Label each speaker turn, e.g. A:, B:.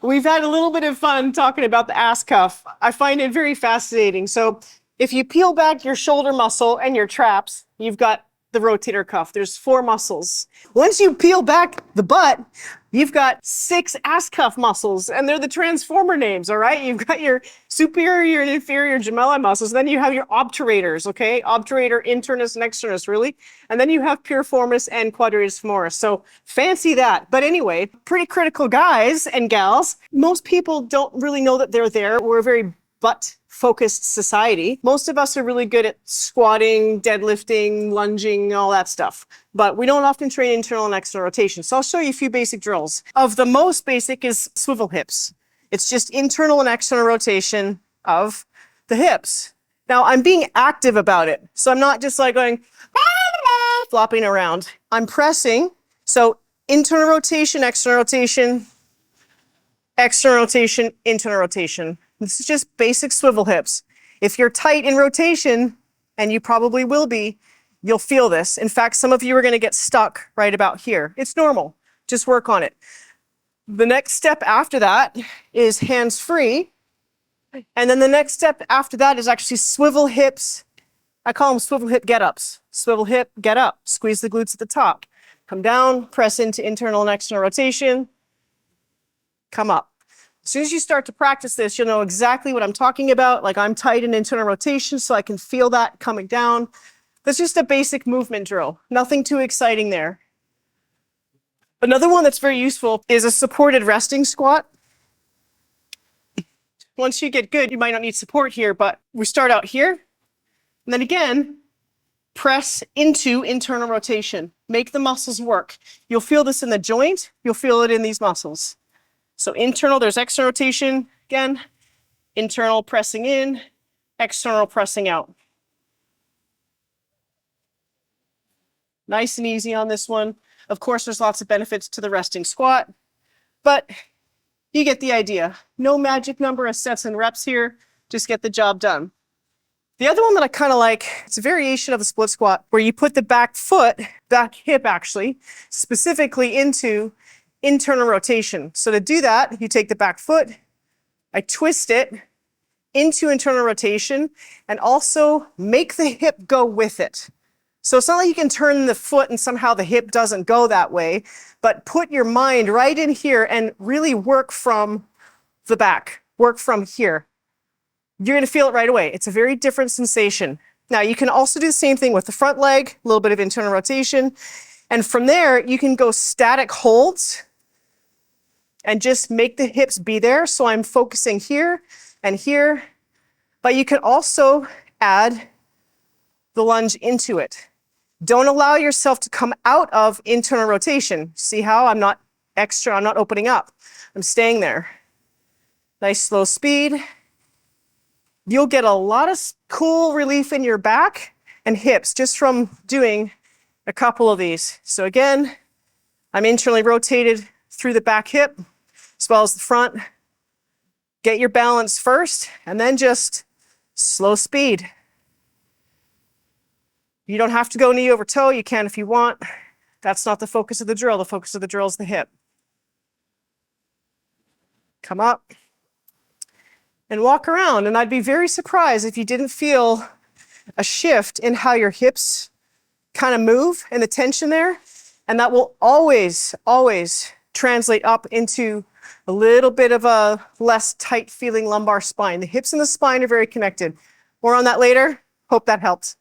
A: We've had a little bit of fun talking about the ass cuff. I find it very fascinating. So if you peel back your shoulder muscle and your traps, you've got the rotator cuff. There's 4 muscles. Once you peel back the butt, you've got 6 ass cuff muscles, and they're the transformer names, all right? You've got your superior and inferior gemelli muscles. Then you have your obturators, okay? Obturator, internus, and externus, really. And then you have piriformis and quadratus femoris. So fancy that. But anyway, pretty critical guys and gals. Most people don't really know that they're there. We're a very butt-focused society. Most of us are really good at squatting, deadlifting, lunging, all that stuff. But we don't often train internal and external rotation. So I'll show you a few basic drills. Of the most basic is swivel hips. It's just internal and external rotation of the hips. Now, I'm being active about it. So I'm not just like going, flopping around. I'm pressing. So internal rotation, external rotation, external rotation, internal rotation. This is just basic swivel hips. If you're tight in rotation, and you probably will be, you'll feel this. In fact, some of you are going to get stuck right about here. It's normal. Just work on it. The next step after that is hands free. And then the next step after that is actually swivel hips. I call them swivel hip get-ups. Swivel hip, get up. Squeeze the glutes at the top. Come down, press into internal and external rotation. Come up. As soon as you start to practice this, you'll know exactly what I'm talking about. Like I'm tight in internal rotation, so I can feel that coming down. That's just a basic movement drill. Nothing too exciting there. Another one that's very useful is a supported resting squat. Once you get good, you might not need support here, but we start out here. And then again, press into internal rotation. Make the muscles work. You'll feel this in the joint. You'll feel it in these muscles. So internal, there's external rotation. Again, internal pressing in, external pressing out. Nice and easy on this one. Of course, there's lots of benefits to the resting squat, but you get the idea. No magic number of sets and reps here. Just get the job done. The other one that I kind of like, it's a variation of the split squat where you put the back foot, back hip actually, specifically into internal rotation. So to do that, you take the back foot, I twist it into internal rotation and also make the hip go with it. So it's not like you can turn the foot and somehow the hip doesn't go that way, but put your mind right in here and really work from the back, work from here. You're going to feel it right away. It's a very different sensation. Now you can also do the same thing with the front leg, a little bit of internal rotation. And from there, you can go static holds and just make the hips be there. So I'm focusing here and here, but you can also add the lunge into it. Don't allow yourself to come out of internal rotation. See how I'm not opening up. I'm staying there. Nice slow speed. You'll get a lot of cool relief in your back and hips just from doing a couple of these. So again, I'm internally rotated through the back hip as well as the front. Get your balance first and then just slow speed. You don't have to go knee over toe. You can if you want. That's not the focus of the drill. The focus of the drill is the hip. Come up and walk around. And I'd be very surprised if you didn't feel a shift in how your hips kind of move and the tension there. And that will always, always translate up into a little bit of a less tight feeling lumbar spine. The hips and the spine are very connected. More on that later. Hope that helps.